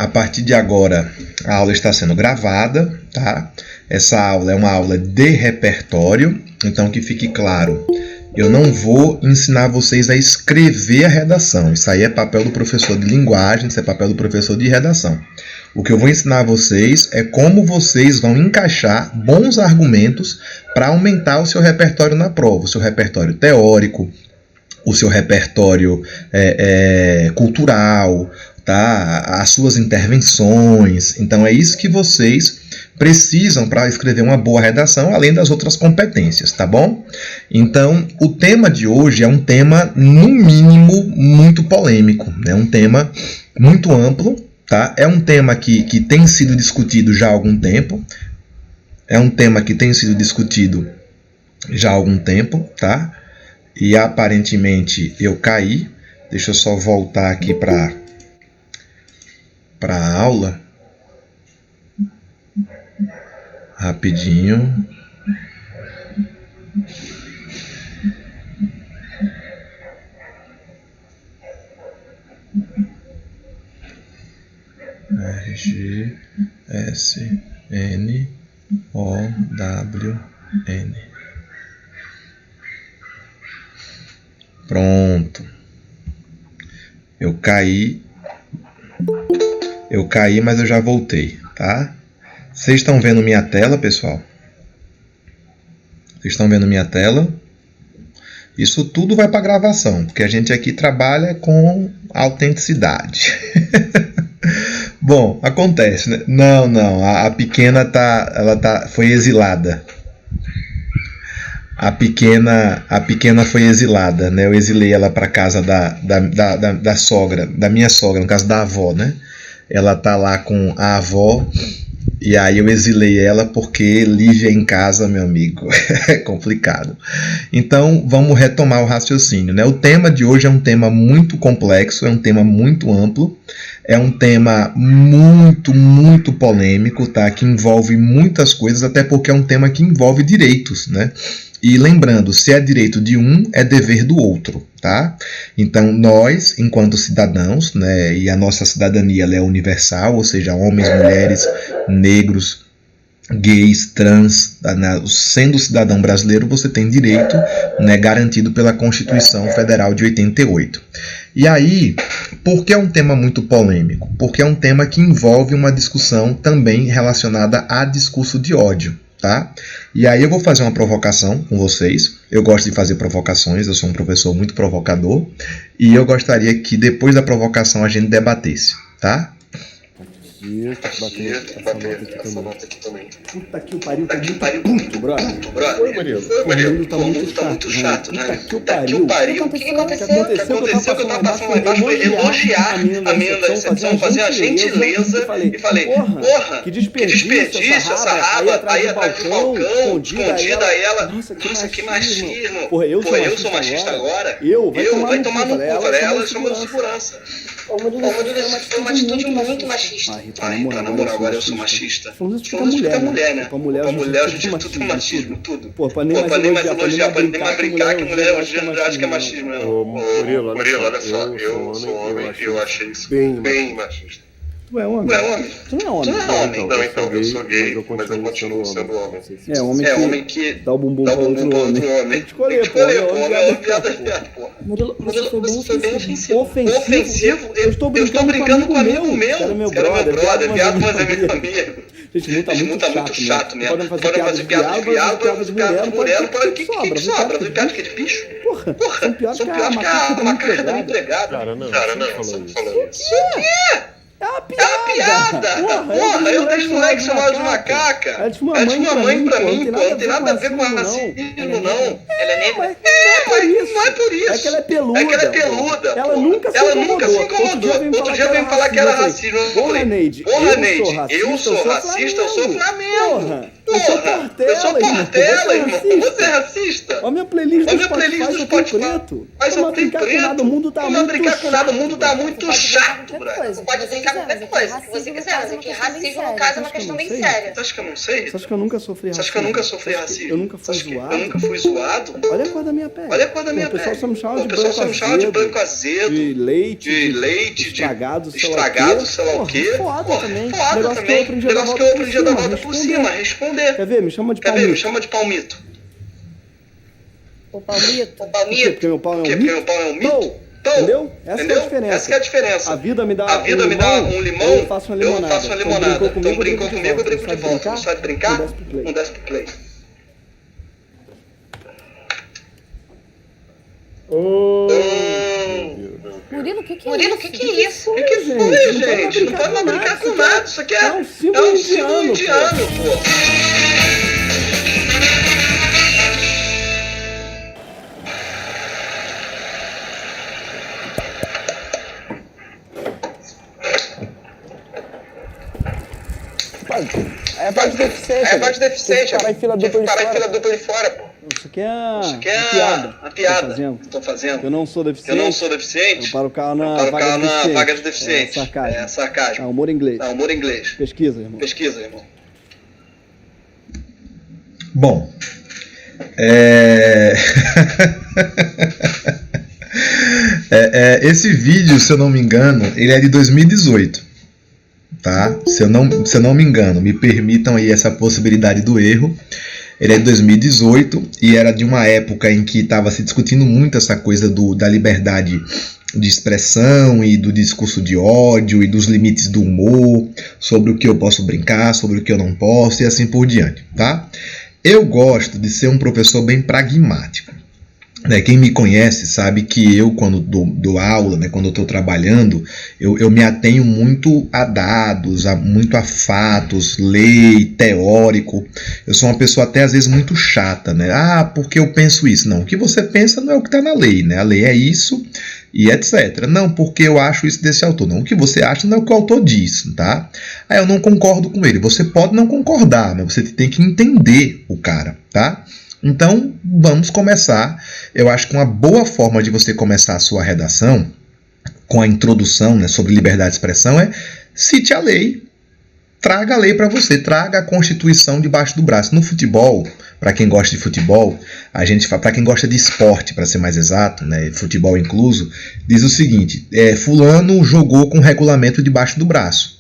A partir de agora, a aula está sendo gravada, tá? Essa aula é uma aula de repertório, então que fique claro, eu não vou ensinar vocês a escrever a redação. Isso aí é papel do professor de linguagem, isso é papel do professor de redação. O que eu vou ensinar a vocês é como vocês vão encaixar bons argumentos para aumentar o seu repertório na prova, o seu repertório teórico, o seu repertório cultural, tá? As suas intervenções. Então é isso que vocês precisam para escrever uma boa redação, além das outras competências, tá bom? Então, o tema de hoje é um tema, no mínimo, muito polêmico, né? Um tema muito amplo, tá? É um tema que tem sido discutido já há algum tempo, tá? E aparentemente eu caí. Deixa eu só voltar aqui para a aula. Rapidinho. RGSNOWN. Pronto. Eu caí, mas eu já voltei, tá? Vocês estão vendo minha tela, pessoal? Vocês estão vendo minha tela? Isso tudo vai para gravação, porque a gente aqui trabalha com autenticidade. Bom, acontece, né? Não, a pequena foi exilada. A pequena foi exilada, né? Eu exilei ela para casa da sogra, da minha sogra, no caso da avó, né? Ela tá lá com a avó. E aí eu exilei ela porque Lívia em casa, meu amigo, é complicado. Então, vamos retomar o raciocínio, né? O tema de hoje é um tema muito complexo, é um tema muito amplo, é um tema muito, muito polêmico, tá? Que envolve muitas coisas, até porque é um tema que envolve direitos, né? E lembrando, se é direito de um, é dever do outro, tá? Então, nós, enquanto cidadãos, né, e a nossa cidadania ela é universal, ou seja, homens, mulheres, negros, gays, trans, sendo cidadão brasileiro, você tem direito, né, garantido pela Constituição Federal de 88. E aí, por que é um tema muito polêmico? Porque é um tema que envolve uma discussão também relacionada a discurso de ódio. Tá? E aí eu vou fazer uma provocação com vocês. Eu gosto de fazer provocações, eu sou um professor muito provocador. E eu gostaria que depois da provocação a gente debatesse, tá? Essa nota aqui também. Puta que o pariu, tá muito puto, brother. Oi, Murilo. O mundo tá muito chato, né? Puta que o pariu. O que aconteceu? O que aconteceu que eu tava passando lá embaixo foi elogiar a menina da recepção, fazer a gentileza e falei, porra, que desperdício essa raba aí atrás do balcão, escondida aí ela. Nossa, que machismo. Porra, eu sou machista agora? Vai tomar no cu, ela chamou de segurança. O Murilo foi uma atitude muito machista. Na moral, agora eu sou machista. Falando isso pra mulher, né? Pra mulher a gente é tudo machismo, tudo. Pô, pra nem mais elogiar, pra nem mais brincar que mulher hoje eu acho que é machismo. Murilo, olha só, eu sou homem e eu achei isso bem machista. Tu é homem? Tu não é homem. Não, então, eu sou gay, mas eu continuo sendo homem. É homem que dá o bumbum pra outro homem. Tem que escolher, pô. Murilo, você foi bem ofensivo. Eu estou brincando com um amigo meu. Cara, meu brother, viado, mas é meu amigo. Gente, tá muito chato mesmo. Podem fazer piada de viado, piada de mulher, o que sobra? Piada de bicho? Porra, são pior que a macaca da empregada. Cara, não, você não falou isso. O quê? É uma piada! Porra, eu deixo o moleque chamar de macaca. É tipo uma mãe pra mim, pô. Não tem nada a ver com racismo, não. Ela é negra? Mas não é por isso. É que ela é peluda. Ela nunca se incomodou. Outro dia veio falar que era racismo. Porra, Neide, eu sou racista, eu sou Flamengo. Eu sou Portela, irmão. Você é racista? Olha a minha playlist do Spotify. Mas só tem preto. O mundo tá muito chato, brother. Não pode brincar com qualquer coisa. mas é que racismo, no caso, é uma questão bem séria. Você acha que eu não sei? Você acha que eu nunca sofri racismo? Você acha que eu nunca sofri racismo? Eu nunca fui zoado? Eu nunca fui zoado? Olha a cor da minha pele. Olha a cor da minha pele. O pessoal só me chama de branco azedo. De leite, estragado, sei lá o quê. Foda também. Negócio que eu aprendi a dar volta por cima. Responder. Quer ver? Me chama de palmito. O palmito? Porque meu pau é um mito? Entendeu? Essa é a diferença. A vida me dá um limão, eu faço uma limonada. Então brincou comigo, eu brinco de volta. Não sabe brincar? Não desce pro play. Murilo, o que é isso? O que foi, gente? Não pode brincar com nada. Isso aqui é um símbolo indiano, pô. É a parte deficiente. Parar em fila dupla de fora, pô. Isso aqui é uma piada que eu tô fazendo. Eu não sou deficiente. Eu paro o carro na vaga de deficiente. É sarcasmo. Humor inglês. Pesquisa, irmão. Bom, esse vídeo, se eu não me engano, ele é de 2018. Tá? Se eu não me engano, me permitam aí essa possibilidade do erro. Ele é de 2018 e era de uma época em que estava se discutindo muito essa coisa da liberdade de expressão e do discurso de ódio e dos limites do humor, sobre o que eu posso brincar, sobre o que eu não posso e assim por diante, tá? Eu gosto de ser um professor bem pragmático. Quem me conhece sabe que eu, quando dou aula, quando eu estou trabalhando, eu me atenho muito a dados, muito a fatos, lei, teórico. Eu sou uma pessoa até às vezes muito chata, porque eu penso isso. Não, o que você pensa não é o que está na lei, A lei é isso e etc. Não, porque eu acho isso desse autor. Não, o que você acha não é o que o autor diz, tá? Aí eu não concordo com ele. Você pode não concordar, mas você tem que entender o cara, tá? Então, vamos começar. Eu acho que uma boa forma de você começar a sua redação, com a introdução sobre liberdade de expressão, é cite a lei. Traga a lei para você, traga a Constituição debaixo do braço. No futebol, para quem gosta de futebol, para quem gosta de esporte, para ser mais exato, futebol incluso, diz o seguinte: fulano jogou com regulamento debaixo do braço.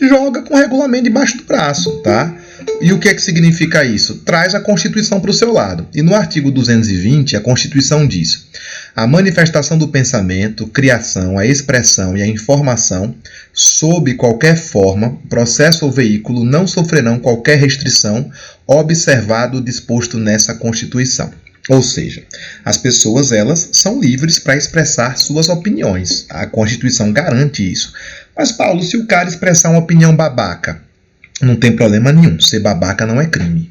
Joga com regulamento debaixo do braço, tá? E o que é que significa isso? Traz a Constituição para o seu lado. E no artigo 220, a Constituição diz: a manifestação do pensamento, criação, a expressão e a informação, sob qualquer forma, processo ou veículo, não sofrerão qualquer restrição, observado o disposto nessa Constituição. Ou seja, as pessoas elas são livres para expressar suas opiniões. A Constituição garante isso. Mas, Paulo, se o cara expressar uma opinião babaca, não tem problema nenhum. Ser babaca não é crime.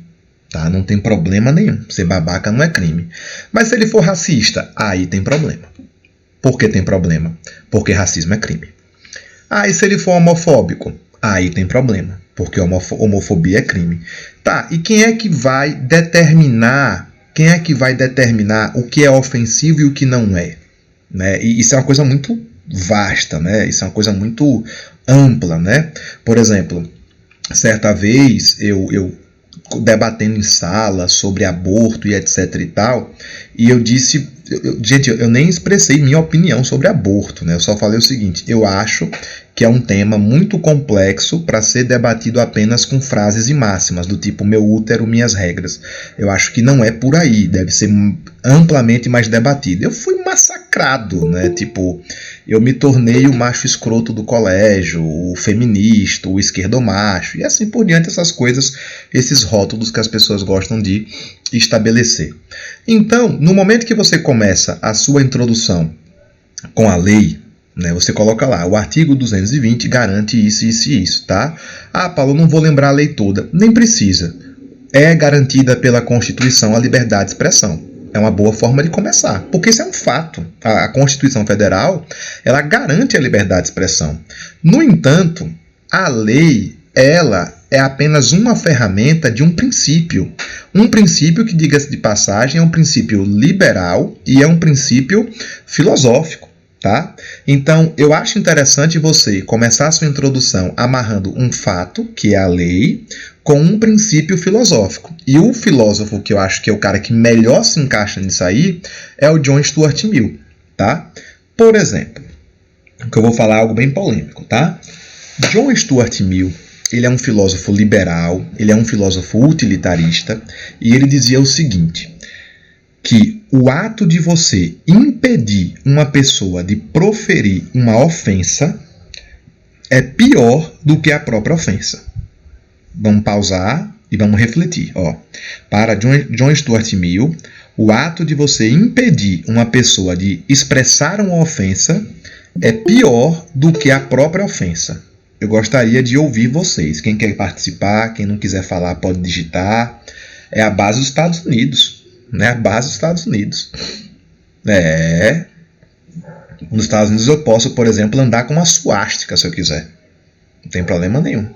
Tá? Não tem problema nenhum. Ser babaca não é crime. Mas se ele for racista, aí tem problema. Por que tem problema? Porque racismo é crime. E se ele for homofóbico? Aí tem problema. Porque homofobia é crime. Tá, e quem é que vai determinar o que é ofensivo e o que não é? E isso é uma coisa muito vasta, isso é uma coisa muito ampla, Por exemplo, certa vez eu debatendo em sala sobre aborto e etc e tal, e eu disse, gente, eu nem expressei minha opinião sobre aborto, eu só falei o seguinte: eu acho que é um tema muito complexo para ser debatido apenas com frases e máximas, do tipo meu útero, minhas regras. Eu acho que não é por aí, deve ser amplamente mais debatido. Eu fui massacrado, eu me tornei o macho escroto do colégio, o feminista, o esquerdomacho, e assim por diante, essas coisas, esses rótulos que as pessoas gostam de estabelecer. Então, no momento que você começa a sua introdução com a lei, você coloca lá, o artigo 220 garante isso, isso e isso, tá? Paulo, eu não vou lembrar a lei toda. Nem precisa. É garantida pela Constituição a liberdade de expressão. É uma boa forma de começar, porque isso é um fato. A Constituição Federal, ela garante a liberdade de expressão. No entanto, a lei, ela é apenas uma ferramenta de um princípio. Um princípio que, diga-se de passagem, é um princípio liberal e é um princípio filosófico. Tá? Então, eu acho interessante você começar a sua introdução amarrando um fato, que é a lei, com um princípio filosófico. E o filósofo que eu acho que é o cara que melhor se encaixa nisso aí é o John Stuart Mill. Tá? Por exemplo, que eu vou falar algo bem polêmico. Tá? John Stuart Mill, ele é um filósofo liberal, ele é um filósofo utilitarista, e ele dizia o seguinte, que o ato de você impedir uma pessoa de proferir uma ofensa é pior do que a própria ofensa. Vamos pausar e vamos refletir. Para John Stuart Mill, o ato de você impedir uma pessoa de expressar uma ofensa é pior do que a própria ofensa. Eu gostaria de ouvir vocês. Quem quer participar, quem não quiser falar, pode digitar. É a base dos Estados Unidos. Né? A base dos Estados Unidos. Nos Estados Unidos eu posso, por exemplo, andar com uma suástica se eu quiser. Não tem problema nenhum.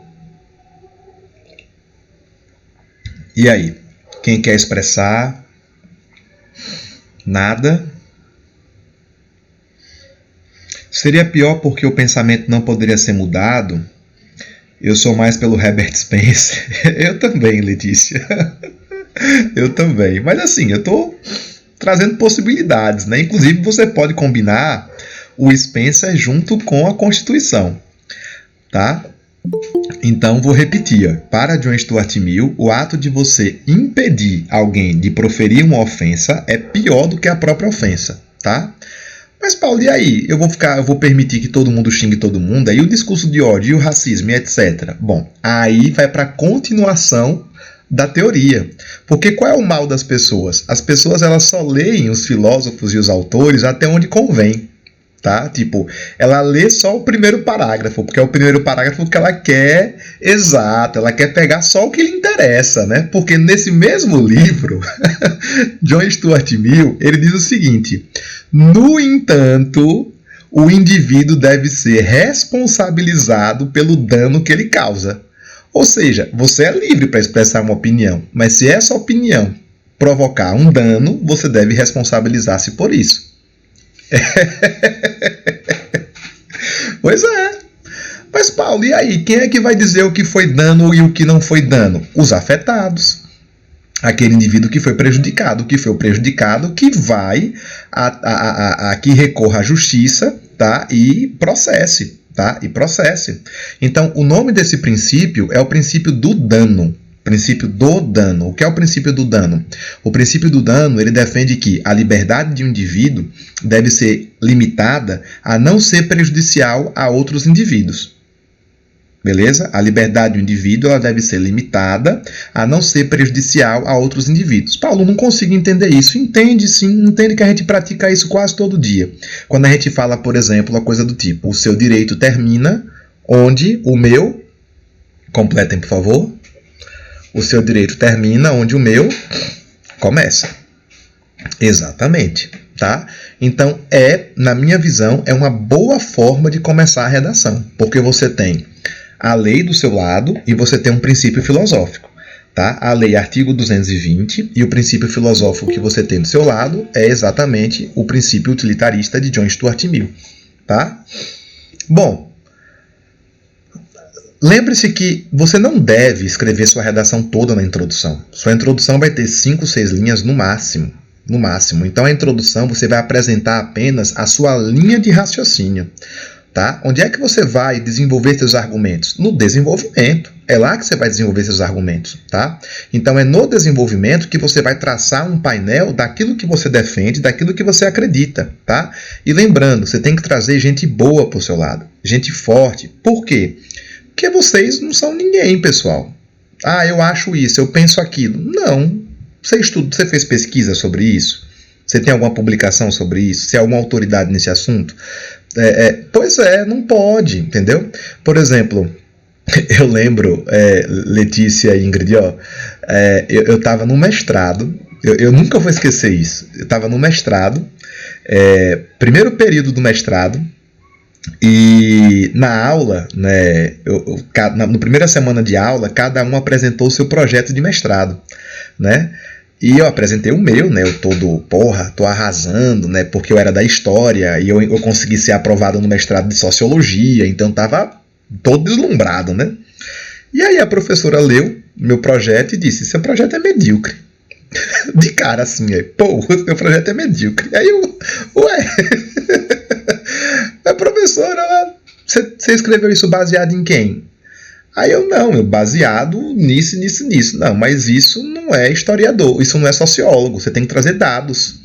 E aí? Quem quer expressar? Nada? Seria pior porque o pensamento não poderia ser mudado? Eu sou mais pelo Herbert Spencer. Eu também, Letícia. Eu também. Mas assim, eu estou trazendo possibilidades, né? Inclusive, você pode combinar o Spencer junto com a Constituição. Tá? Então, vou repetir. Para John Stuart Mill, o ato de você impedir alguém de proferir uma ofensa é pior do que a própria ofensa. Tá? Mas, Paulo, e aí? Eu vou permitir que todo mundo xingue todo mundo? Aí o discurso de ódio, e o racismo, e etc. Bom, aí vai para a continuação da teoria. Porque qual é o mal das pessoas? As pessoas elas só leem os filósofos e os autores até onde convém. Tá? Tipo, ela lê só o primeiro parágrafo, porque é o primeiro parágrafo que ela quer exato, ela quer pegar só o que lhe interessa, né? Porque nesse mesmo livro, John Stuart Mill, ele diz o seguinte: no entanto, o indivíduo deve ser responsabilizado pelo dano que ele causa. Ou seja, você é livre para expressar uma opinião, mas se essa opinião provocar um dano, você deve responsabilizar-se por isso. Pois é. Mas, Paulo, e aí? Quem é que vai dizer o que foi dano e o que não foi dano? Os afetados. Aquele indivíduo que foi prejudicado. O que foi o prejudicado que vai que recorra à justiça, tá? E processe. Tá? E processe. Então, o nome desse princípio é o princípio do dano. Princípio do dano. O que é o princípio do dano? O princípio do dano, ele defende que a liberdade de um indivíduo deve ser limitada a não ser prejudicial a outros indivíduos. Beleza? A liberdade do indivíduo ela deve ser limitada a não ser prejudicial a outros indivíduos. Paulo, não consigo entender isso. Entende sim, entende que a gente pratica isso quase todo dia. Quando a gente fala, por exemplo, uma coisa do tipo, o seu direito termina onde o meu... Completem, por favor. O seu direito termina onde o meu começa. Exatamente. Tá? Então, na minha visão, é uma boa forma de começar a redação. Porque você tem a lei do seu lado e você tem um princípio filosófico. Tá? A lei artigo 220 e o princípio filosófico que você tem do seu lado é exatamente o princípio utilitarista de John Stuart Mill. Tá? Bom, lembre-se que você não deve escrever sua redação toda na introdução. Sua introdução vai ter 5, 6 linhas no máximo. No máximo. Então, a introdução você vai apresentar apenas a sua linha de raciocínio. Tá? Onde é que você vai desenvolver seus argumentos? No desenvolvimento. É lá que você vai desenvolver seus argumentos. Tá? Então, é no desenvolvimento que você vai traçar um painel daquilo que você defende, daquilo que você acredita. Tá? E lembrando, você tem que trazer gente boa para o seu lado. Gente forte. Por quê? Porque vocês não são ninguém, pessoal. Ah, eu acho isso, eu penso aquilo. Não. Você fez pesquisa sobre isso? Você tem alguma publicação sobre isso? Você é alguma autoridade nesse assunto? Pois é, não pode, entendeu? Por exemplo, eu lembro, Letícia e Ingrid, eu estava no mestrado, eu nunca vou esquecer isso. Eu estava no mestrado, primeiro período do mestrado, e na aula, né, na primeira semana de aula, cada um apresentou o seu projeto de mestrado, né? E eu apresentei o meu, né? Eu tô arrasando, né? Porque eu era da história e eu consegui ser aprovado no mestrado de sociologia, então tava todo deslumbrado, né? E aí a professora leu meu projeto e disse: seu projeto é medíocre. De cara assim, pô, seu projeto é medíocre. Aí eu, ué, a professora, você escreveu isso baseado em quem? Aí eu baseado nisso. Não, mas isso não é historiador, isso não é sociólogo, você tem que trazer dados,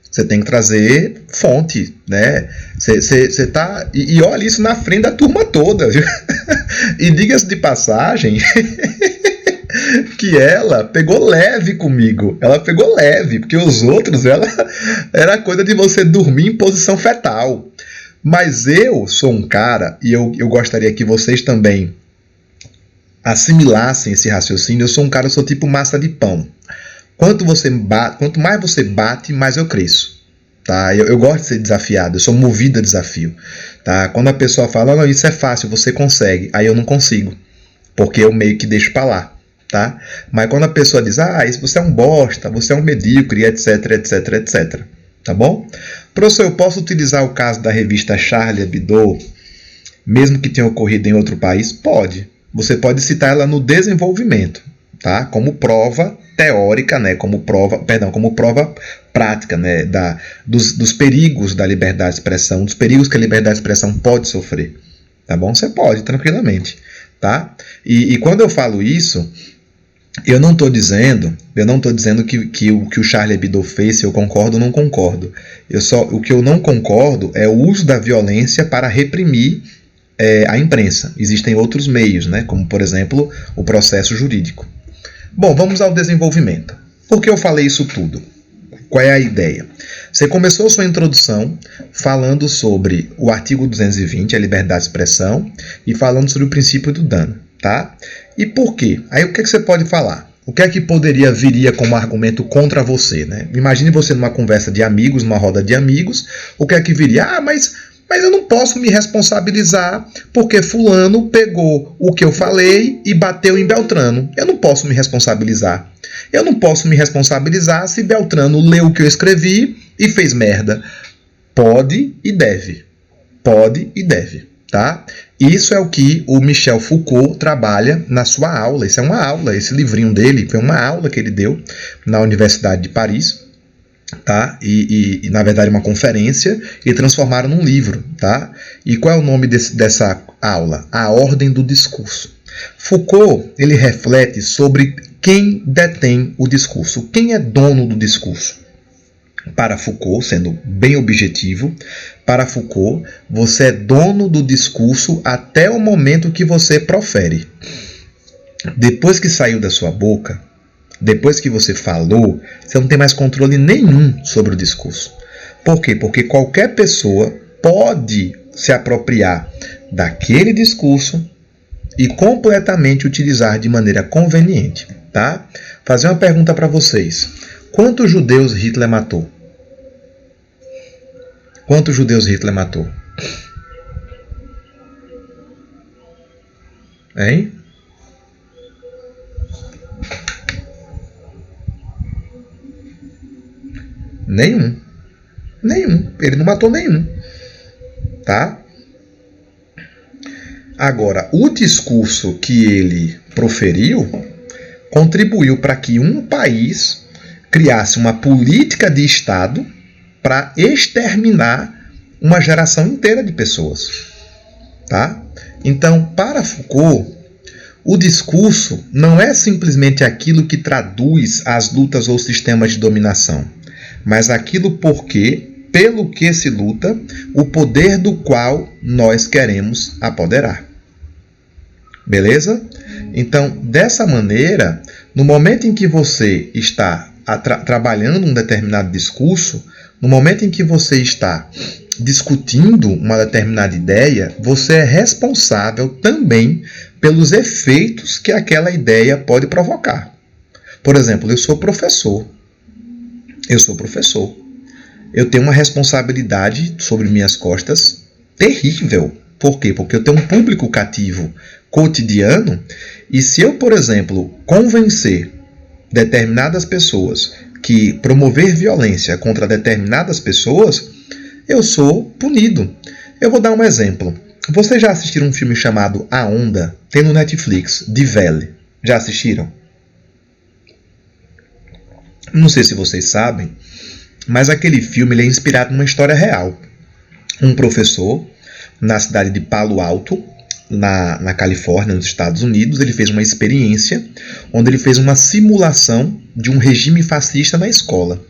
você tem que trazer fonte, né? Você tá. E olha isso na frente da turma toda, viu? E diga-se de passagem que ela pegou leve comigo. Ela pegou leve, porque os outros, era coisa de você dormir em posição fetal. Mas eu sou um cara, e eu gostaria que vocês também assimilassem esse raciocínio. Eu sou um cara, eu sou tipo massa de pão. Quanto mais você bate, mais eu cresço. Tá? Eu gosto de ser desafiado, eu sou movido a desafio. Tá? Quando a pessoa fala, não, isso é fácil, você consegue, aí eu não consigo, porque eu meio que deixo pra lá. Tá? Mas quando a pessoa diz, isso você é um bosta, você é um medíocre, etc. Tá bom? Professor, eu posso utilizar o caso da revista Charlie Hebdo, mesmo que tenha ocorrido em outro país? Pode. Você pode citar ela no desenvolvimento, tá? Como prova teórica, né? Como prova prática, né? Dos perigos da liberdade de expressão, dos perigos que a liberdade de expressão pode sofrer. Tá bom? Você pode, tranquilamente. Tá? E quando eu falo isso, eu não estou dizendo que o Charlie Hebdo fez, se eu concordo ou não concordo. O que eu não concordo é o uso da violência para reprimir a imprensa. Existem outros meios, né? Como, por exemplo, o processo jurídico. Bom, vamos ao desenvolvimento. Por que eu falei isso tudo? Qual é a ideia? Você começou sua introdução falando sobre o artigo 220, a liberdade de expressão, e falando sobre o princípio do dano. Tá? E por quê? Aí o que você pode falar? O que é que viria como argumento contra você? Né? Imagine você numa conversa de amigos, numa roda de amigos, o que é que viria? Mas eu não posso me responsabilizar porque fulano pegou o que eu falei e bateu em Beltrano. Eu não posso me responsabilizar. Eu não posso me responsabilizar se Beltrano leu o que eu escrevi e fez merda. Pode e deve. Pode e deve. Tá? Isso é o que o Michel Foucault trabalha na sua aula. Isso é uma aula, esse livrinho dele foi uma aula que ele deu na Universidade de Paris. Tá? E na verdade uma conferência, e transformaram num livro. Tá? E qual é o nome dessa aula? A Ordem do Discurso. Foucault, ele reflete sobre quem detém o discurso, quem é dono do discurso. Para Foucault, sendo bem objetivo, para Foucault, você é dono do discurso até o momento que você profere. Depois que saiu da sua boca, depois que você falou, você não tem mais controle nenhum sobre o discurso. Por quê? Porque qualquer pessoa pode se apropriar daquele discurso e completamente utilizar de maneira conveniente. Tá? Fazer uma pergunta para vocês. Quantos judeus Hitler matou? Quantos judeus Hitler matou? Hein? Nenhum. Ele não matou nenhum. Tá? Agora, o discurso que ele proferiu contribuiu para que um país criasse uma política de Estado para exterminar uma geração inteira de pessoas. Tá? Então, para Foucault, o discurso não é simplesmente aquilo que traduz as lutas ou sistemas de dominação, mas aquilo pelo que se luta, o poder do qual nós queremos apoderar. Beleza? Então, dessa maneira, no momento em que você está trabalhando um determinado discurso, no momento em que você está discutindo uma determinada ideia, você é responsável também pelos efeitos que aquela ideia pode provocar. Por exemplo, eu sou professor. Eu tenho uma responsabilidade sobre minhas costas terrível. Por quê? Porque eu tenho um público cativo cotidiano, e se eu, por exemplo, convencer determinadas pessoas que promover violência contra determinadas pessoas, eu sou punido. Eu vou dar um exemplo. Vocês já assistiram um filme chamado A Onda? Tem no Netflix, de Vele. Já assistiram? Não sei se vocês sabem, mas aquele filme ele é inspirado numa história real. Um professor, na cidade de Palo Alto, na Califórnia, nos Estados Unidos, ele fez uma experiência onde ele fez uma simulação de um regime fascista na escola.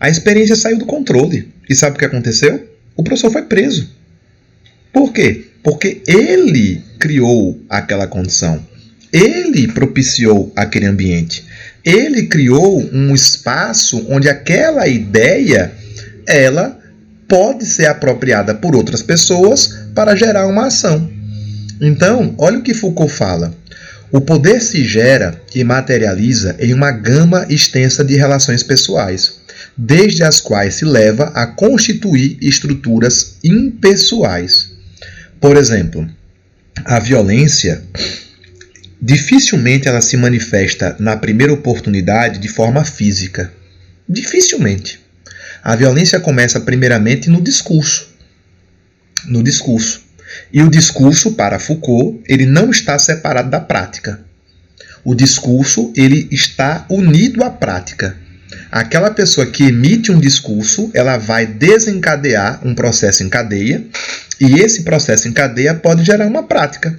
A experiência saiu do controle. E sabe o que aconteceu? O professor foi preso. Por quê? Porque ele criou aquela condição. Ele propiciou aquele ambiente. Ele criou um espaço onde aquela ideia, ela pode ser apropriada por outras pessoas para gerar uma ação. Então, olha o que Foucault fala. O poder se gera e materializa em uma gama extensa de relações pessoais, desde as quais se leva a constituir estruturas impessoais. Por exemplo, a violência, dificilmente ela se manifesta na primeira oportunidade de forma física. Dificilmente. A violência começa primeiramente no discurso. No discurso. E o discurso, para Foucault, ele não está separado da prática. O discurso, ele está unido à prática. Aquela pessoa que emite um discurso, ela vai desencadear um processo em cadeia, e esse processo em cadeia pode gerar uma prática.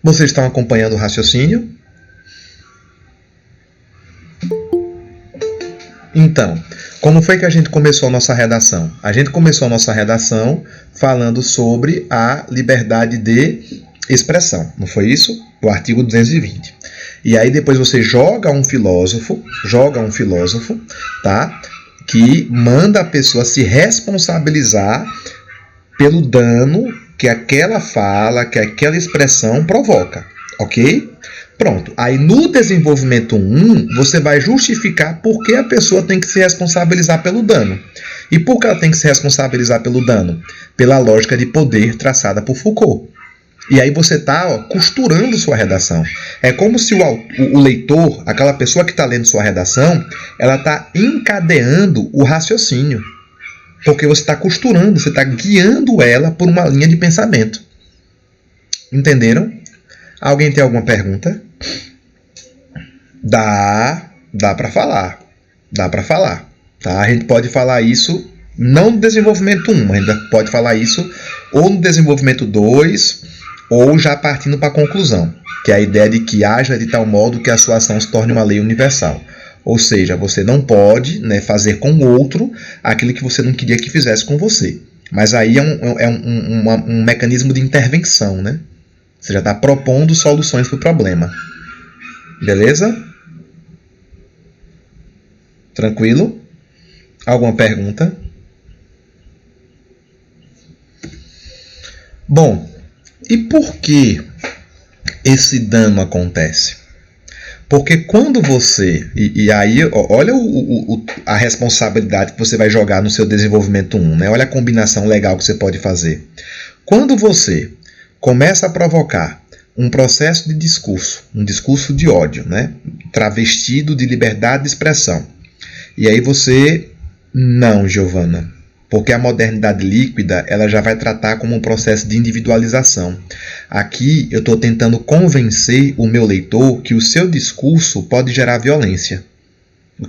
Vocês estão acompanhando o raciocínio? Então, como foi que a gente começou a nossa redação? A gente começou a nossa redação falando sobre a liberdade de expressão, não foi isso? O artigo 220. E aí depois você joga um filósofo, tá? Que manda a pessoa se responsabilizar pelo dano que aquela fala, que aquela expressão provoca, ok? Pronto. Aí no desenvolvimento 1, você vai justificar por que a pessoa tem que se responsabilizar pelo dano. E por que ela tem que se responsabilizar pelo dano? Pela lógica de poder traçada por Foucault. E aí você está costurando sua redação. É como se o leitor, aquela pessoa que está lendo sua redação, ela está encadeando o raciocínio. Porque você está costurando, você está guiando ela por uma linha de pensamento. Entenderam? Alguém tem alguma pergunta? Dá para falar. Dá para falar. Tá? A gente pode falar isso não no desenvolvimento 1, a gente pode falar isso ou no desenvolvimento 2, ou já partindo para a conclusão, que é a ideia de que haja de tal modo que a sua ação se torne uma lei universal. Ou seja, você não pode, né, fazer com o outro aquilo que você não queria que fizesse com você. Mas aí é um mecanismo de intervenção, né? Você já está propondo soluções para o problema. Beleza? Tranquilo? Alguma pergunta? Bom, e por que esse dano acontece? Porque quando você... E aí, olha a responsabilidade que você vai jogar no seu desenvolvimento 1, né? Olha a combinação legal que você pode fazer. Quando você começa a provocar um processo de discurso, um discurso de ódio, né? Travestido de liberdade de expressão. E aí você... Não, Giovana. Porque a modernidade líquida ela já vai tratar como um processo de individualização. Aqui eu estou tentando convencer o meu leitor que o seu discurso pode gerar violência.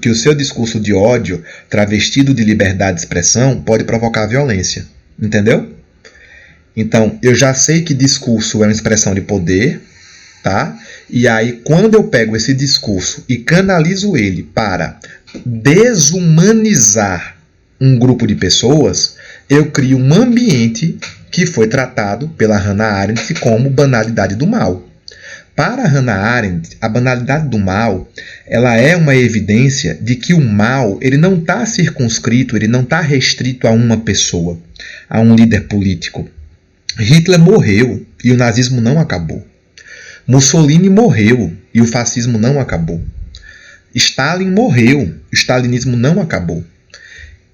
Que o seu discurso de ódio, travestido de liberdade de expressão, pode provocar violência. Entendeu? Então, eu já sei que discurso é uma expressão de poder, tá? E aí, quando eu pego esse discurso e canalizo ele para desumanizar um grupo de pessoas, eu crio um ambiente que foi tratado pela Hannah Arendt como banalidade do mal. Para Hannah Arendt, a banalidade do mal ela é uma evidência de que o mal ele não está circunscrito, ele não está restrito a uma pessoa, a um líder político. Hitler morreu e o nazismo não acabou. Mussolini morreu e o fascismo não acabou. Stalin morreu, o stalinismo não acabou.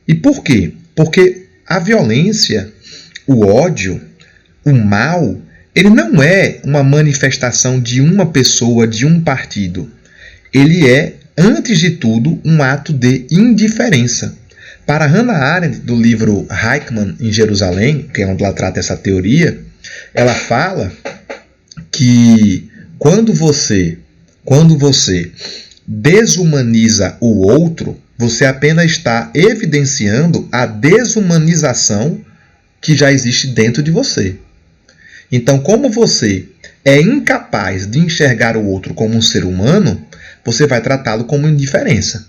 E por quê? Porque a violência, o ódio, o mal, ele não é uma manifestação de uma pessoa, de um partido. Ele é antes de tudo, um ato de indiferença. Para Hannah Arendt, do livro Eichmann em Jerusalém, que é onde ela trata essa teoria, ela fala que quando você desumaniza o outro, você apenas está evidenciando a desumanização que já existe dentro de você. Então, como você é incapaz de enxergar o outro como um ser humano, você vai tratá-lo como indiferença.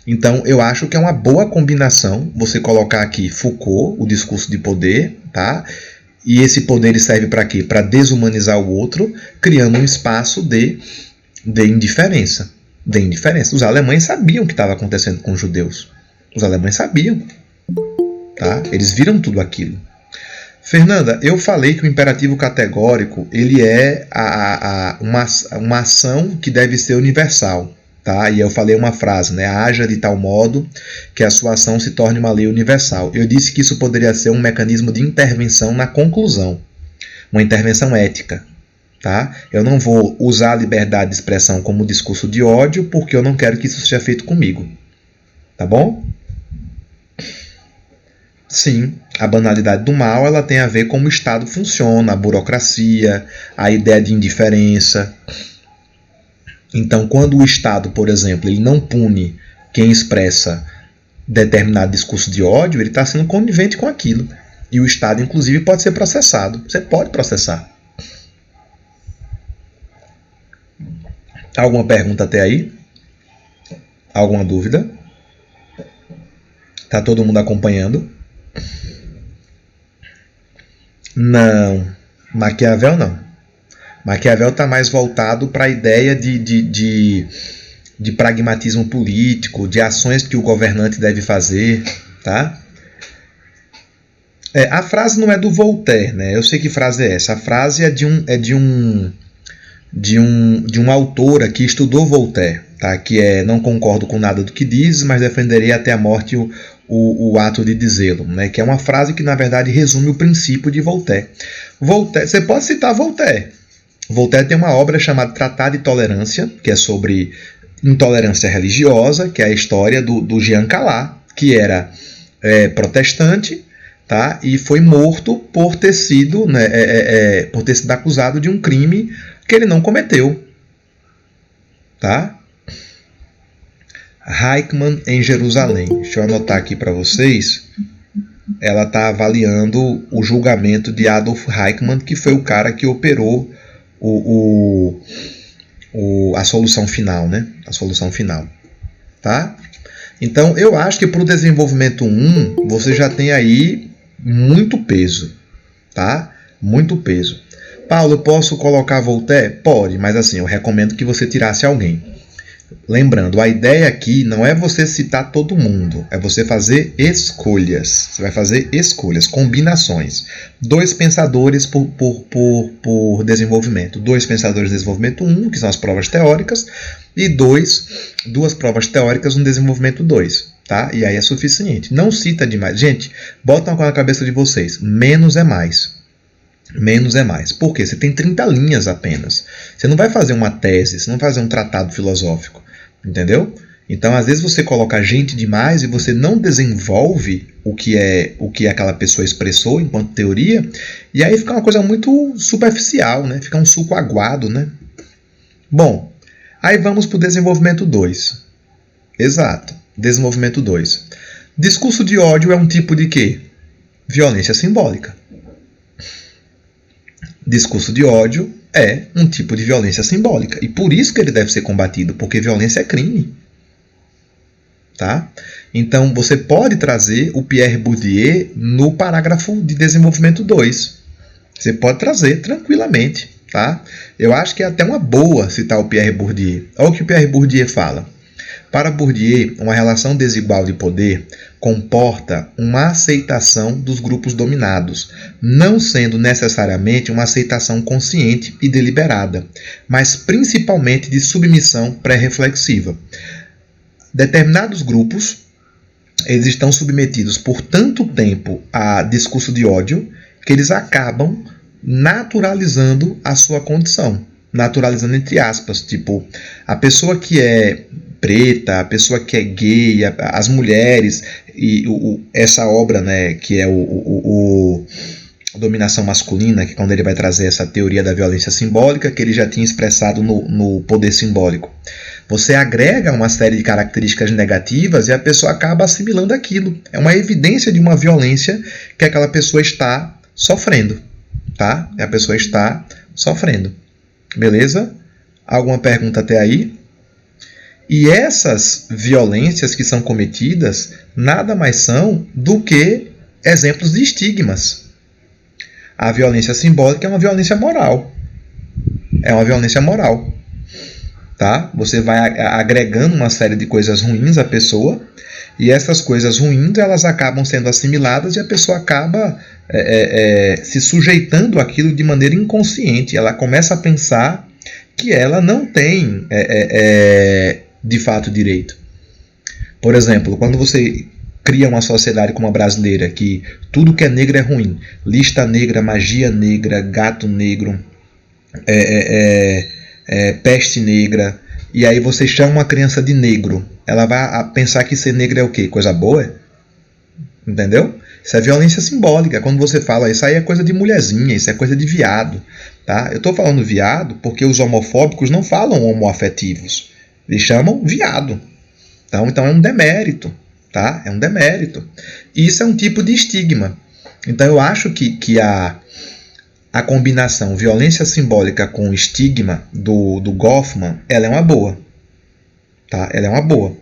Então, eu acho que é uma boa combinação você colocar aqui Foucault, o discurso de poder, tá? E esse poder serve para quê? Para desumanizar o outro, criando um espaço de indiferença. De indiferença. Os alemães sabiam o que estava acontecendo com os judeus. Os alemães sabiam. Tá? Eles viram tudo aquilo. Fernanda, eu falei que o imperativo categórico ele é uma ação que deve ser universal. Tá? E eu falei uma frase, né? Haja de tal modo que a sua ação se torne uma lei universal. Eu disse que isso poderia ser um mecanismo de intervenção na conclusão. Uma intervenção ética. Tá? Eu não vou usar a liberdade de expressão como discurso de ódio porque eu não quero que isso seja feito comigo. Tá bom? Sim, a banalidade do mal ela tem a ver com como o Estado funciona, a burocracia, a ideia de indiferença. Então, quando o Estado, por exemplo, ele não pune quem expressa determinado discurso de ódio, ele está sendo conivente com aquilo. E o Estado, inclusive, pode ser processado. Você pode processar. Alguma pergunta até aí? Alguma dúvida? Tá todo mundo acompanhando? Não. Maquiavel não. Maquiavel está mais voltado para a ideia de pragmatismo político, de ações que o governante deve fazer. Tá? A frase não é do Voltaire, né? Eu sei que frase é essa. A frase é de um autor que estudou Voltaire, tá? Que é não concordo com nada do que dizes, mas defenderei até a morte o ato de dizê-lo, né? Que é uma frase que na verdade resume o princípio de Voltaire. Você pode citar Voltaire. Voltaire tem uma obra chamada Tratado de Tolerância, que é sobre intolerância religiosa, que é a história do Jean Calas, que era protestante, tá? E foi morto por ter sido acusado de um crime que ele não cometeu. Tá? Eichmann em Jerusalém. Deixa eu anotar aqui para vocês. Ela está avaliando o julgamento de Adolf Eichmann, que foi o cara que operou a solução final, né? A solução final. Tá? Então, eu acho que para o desenvolvimento 1, você já tem aí muito peso. Tá? Muito peso. Paulo, eu posso colocar Voltaire? Pode, mas assim, eu recomendo que você tirasse alguém. Lembrando, a ideia aqui não é você citar todo mundo, é você fazer escolhas. Você vai fazer escolhas, combinações. 2 pensadores por desenvolvimento. 2 pensadores de desenvolvimento 1, que são as provas teóricas, e 2 provas teóricas no desenvolvimento 2. Tá? E aí é suficiente. Não cita demais. Gente, bota uma coisa na cabeça de vocês. Menos é mais. Menos é mais. Por quê? Você tem 30 linhas apenas. Você não vai fazer uma tese, você não vai fazer um tratado filosófico. Entendeu? Então, às vezes você coloca gente demais e você não desenvolve o que aquela pessoa expressou enquanto teoria, e aí fica uma coisa muito superficial, né? Fica um suco aguado, né? Bom, aí vamos para o desenvolvimento 2. Exato, desenvolvimento 2. Discurso de ódio é um tipo de quê? Violência simbólica. Discurso de ódio é um tipo de violência simbólica. E por isso que ele deve ser combatido, porque violência é crime. Tá? Então, você pode trazer o Pierre Bourdieu no parágrafo de desenvolvimento 2. Você pode trazer tranquilamente. Tá? Eu acho que é até uma boa citar o Pierre Bourdieu. Olha o que o Pierre Bourdieu fala. Para Bourdieu, uma relação desigual de poder comporta uma aceitação dos grupos dominados, não sendo necessariamente uma aceitação consciente e deliberada, mas principalmente de submissão pré-reflexiva. Determinados grupos eles estão submetidos por tanto tempo a discurso de ódio que eles acabam naturalizando a sua condição. Naturalizando entre aspas, tipo, a pessoa que é preta, a pessoa que é gay, as mulheres, e essa obra, né, que é Dominação Masculina, que é quando ele vai trazer essa teoria da violência simbólica, que ele já tinha expressado no Poder Simbólico. Você agrega uma série de características negativas e a pessoa acaba assimilando aquilo. É uma evidência de uma violência que aquela pessoa está sofrendo. Tá? A pessoa está sofrendo. Beleza? Alguma pergunta até aí? E essas violências que são cometidas nada mais são do que exemplos de estigmas. A violência simbólica é uma violência moral. É uma violência moral. Tá? Você vai agregando uma série de coisas ruins à pessoa, e essas coisas ruins elas acabam sendo assimiladas e a pessoa acaba se sujeitando àquilo de maneira inconsciente. Ela começa a pensar que ela não tem de fato direito. Por exemplo, quando você cria uma sociedade como a brasileira, que tudo que é negro é ruim, lista negra, magia negra, gato negro, peste negra, e aí você chama uma criança de negro, ela vai pensar que ser negro é o quê? Coisa boa? Entendeu? Isso é violência simbólica. Quando você fala, isso aí é coisa de mulherzinha, isso é coisa de viado. Tá? Eu estou falando viado porque os homofóbicos não falam homoafetivos. Eles chamam viado. Então é um demérito. Tá? É um demérito. E isso é um tipo de estigma. Então eu acho que a combinação violência simbólica com estigma do Goffman, ela é uma boa. Tá? Ela é uma boa.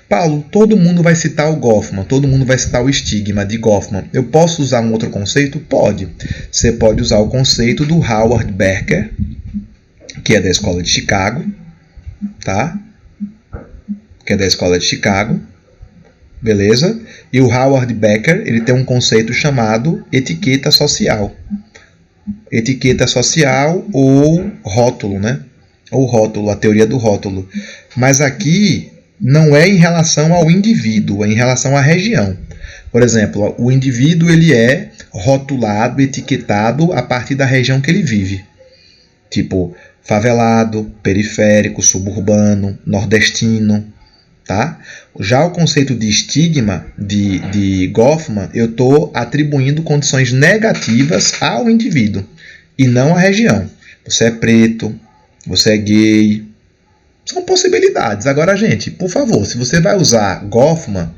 Paulo, todo mundo vai citar o Goffman, todo mundo vai citar o estigma de Goffman. Eu posso usar um outro conceito? Pode. Você pode usar o conceito do Howard Becker, que é da Escola de Chicago, tá? Que é da Escola de Chicago, beleza? E o Howard Becker, ele tem um conceito chamado etiqueta social. Etiqueta social ou rótulo, né? Ou rótulo, a teoria do rótulo. Mas aqui não é em relação ao indivíduo, é em relação à região. Por exemplo, o indivíduo ele é rotulado, etiquetado a partir da região que ele vive. Tipo, favelado, periférico, suburbano, nordestino. Tá? Já o conceito de estigma de Goffman, eu estou atribuindo condições negativas ao indivíduo e não à região. Você é preto, você é gay. São possibilidades. Agora, gente, por favor, se você vai usar Goffman,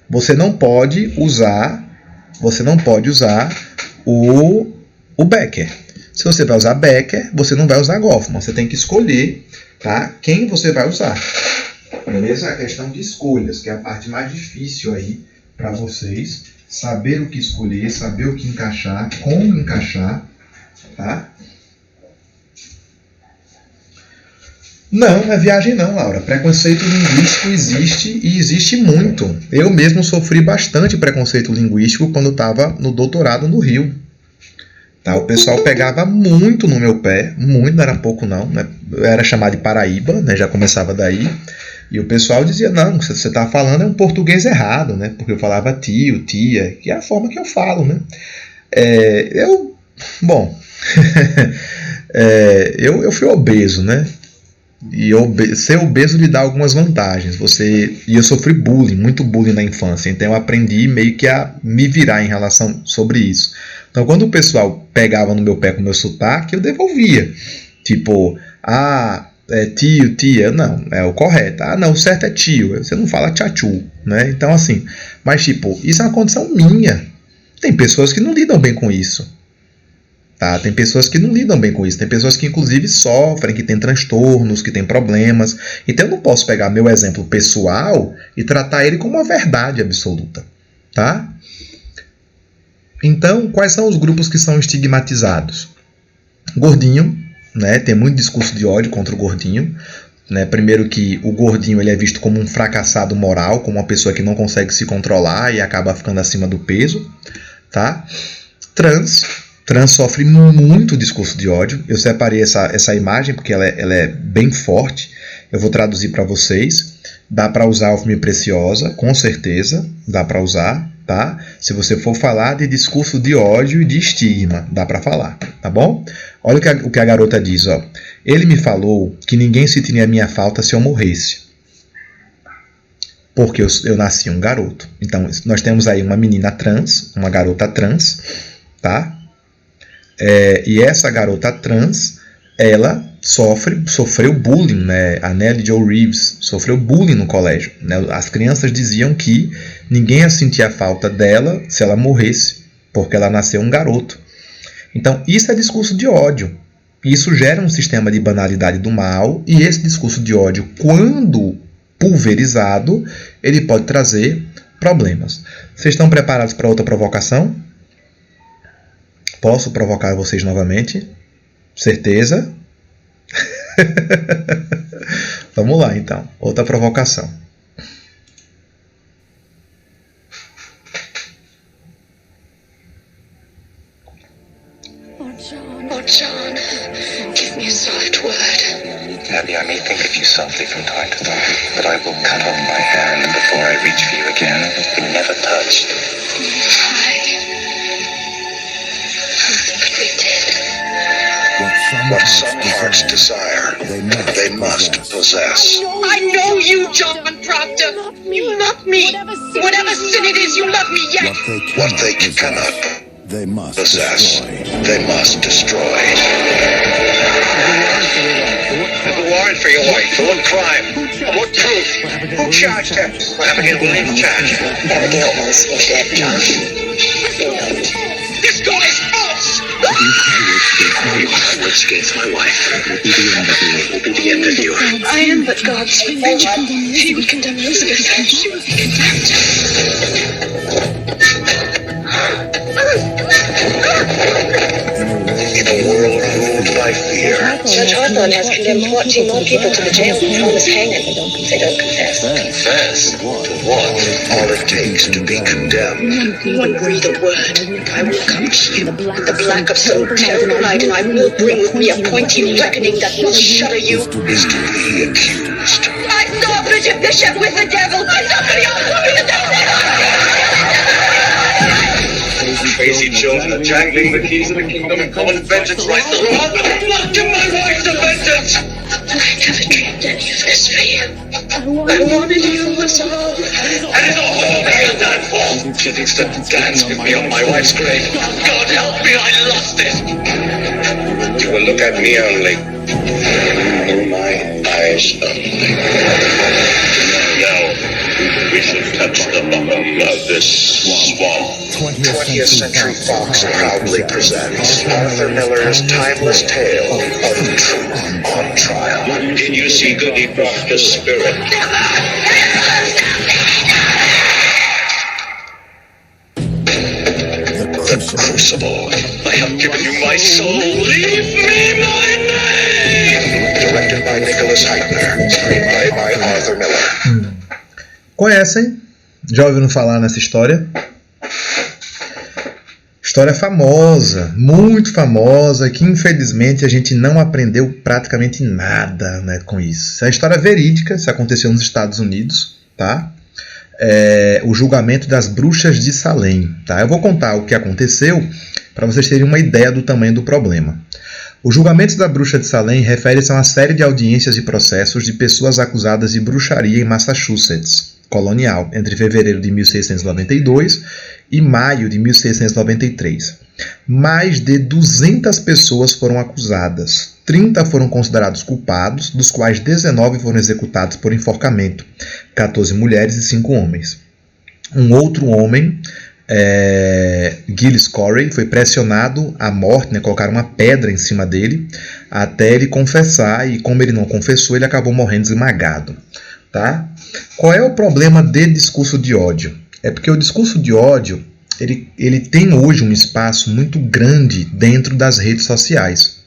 você não pode usar o Becker. Se você vai usar Becker, você não vai usar Goffman. Você tem que escolher, tá, quem você vai usar. Beleza? A questão de escolhas, que é a parte mais difícil aí para vocês. Saber o que escolher, saber o que encaixar, como encaixar, tá? Não é viagem não, Laura. Preconceito linguístico existe e existe muito. Eu mesmo sofri bastante preconceito linguístico quando eu estava no doutorado no Rio. Tá? O pessoal pegava muito no meu pé, muito, não era pouco não, né? Eu era chamado de Paraíba, né? Já começava daí. E o pessoal dizia, não, o que você está falando é um português errado, né? Porque eu falava tio, tia, que é a forma que eu falo, né? Eu fui obeso, né? E ser obeso lhe dá algumas vantagens. E eu sofri bullying, muito bullying na infância. Então eu aprendi meio que a me virar em relação sobre isso. Então quando o pessoal pegava no meu pé com o meu sotaque, eu devolvia. Tipo, tio, tia, não, é o correto. Não, o certo é tio, você não fala tchachu, né? Então assim, mas tipo, isso é uma condição minha. Tem pessoas que não lidam bem com isso. Tá? Tem pessoas que não lidam bem com isso. Tem pessoas que inclusive sofrem, que têm transtornos, que têm problemas. Então eu não posso pegar meu exemplo pessoal e tratar ele como uma verdade absoluta. Tá? Então, quais são os grupos que são estigmatizados? Gordinho, né? Tem muito discurso de ódio contra o gordinho. Né? Primeiro que o gordinho ele é visto como um fracassado moral, como uma pessoa que não consegue se controlar e acaba ficando acima do peso. Tá? Trans sofre muito discurso de ódio. Eu separei essa imagem porque ela é bem forte. Eu vou traduzir para vocês. Dá para usar Alfme Preciosa, com certeza. Dá para usar, tá? Se você for falar de discurso de ódio e de estigma, dá para falar, tá bom? Olha o que a garota diz, ó. Ele me falou que ninguém sentiria minha falta se eu morresse. porque eu nasci um garoto. Então, nós temos aí uma menina trans, uma garota trans, tá? E essa garota trans, ela sofreu bullying, né? A Nellie Jo Reeves sofreu bullying no colégio, né? As crianças diziam que ninguém ia sentir a falta dela se ela morresse, porque ela nasceu um garoto. Então, isso é discurso de ódio. Isso gera um sistema de banalidade do mal, e esse discurso de ódio, quando pulverizado, ele pode trazer problemas. Vocês estão preparados para outra provocação? Posso provocar vocês novamente? Certeza? Vamos lá, então. Outra provocação. Oh, John, give me a soft word. Abby, I may think of you softly from time to time, but I will cut off my hand before I reach for you again. We never touched. But we did. What some hearts desire, they must possess. I know you, John Proctor. You love me. Whatever sin it is, you love me yet. What they cannot possess, they must destroy. There's a warrant for your wife. For what crime? For what proof? Who charged her? Well, Abigail Williams charged her. Abigail wants me dead, John. This guy is false! You have words against my wife. It will be the end of you. I am but God's angel. He would condemn Elizabeth. She would be condemned. In a world ruled by fear, Judge Hawthorne has condemned 14 more people to the jail for Thomas hanging. They don't confess. confess to what? All it takes to be condemned. One breathe a word, I will come to you with the black of some terrible night, and I will bring with me a pointy reckoning that will shudder you. Is to be accused. I saw Bridget Bishop with the devil. I saw the old woman with the devil. Crazy children are jangling the keys of the kingdom and calling vengeance right to the Lord. Not give my wife to vengeance! I never dreamed any of this for you. I wanted you was all. And it's all that you're done for! She thinks to dance with me on my wife's grave. God help me, I lost it! You will look at me only. In my eyes only. Now, we should touch the bottom of this swamp. 20th Century Fox proudly presents Arthur Miller's timeless tale of Truth on Trial. Did you see Goody Proctor's spirit? The Crucible. I have given you my soul. Leave me my name! Directed by Nicholas Heitner. Screenplay by Arthur Miller. Conhecem? Já ouviram falar nessa história? História famosa, muito famosa, que infelizmente a gente não aprendeu praticamente nada, né, com isso. Essa é uma história verídica, isso aconteceu nos Estados Unidos, tá? O julgamento das bruxas de Salem, tá? Eu vou contar o que aconteceu para vocês terem uma ideia do tamanho do problema. O julgamento da bruxa de Salem refere-se a uma série de audiências e processos de pessoas acusadas de bruxaria em Massachusetts colonial, entre fevereiro de 1692 e maio de 1693. Mais de 200 pessoas foram acusadas. 30 foram considerados culpados, dos quais 19 foram executados por enforcamento, 14 mulheres e 5 homens. Um outro homem, Gilles Corey, foi pressionado à morte, né, colocaram uma pedra em cima dele, até ele confessar, e como ele não confessou, ele acabou morrendo esmagado. Tá? Qual é o problema de discurso de ódio? É porque o discurso de ódio ele tem hoje um espaço muito grande dentro das redes sociais.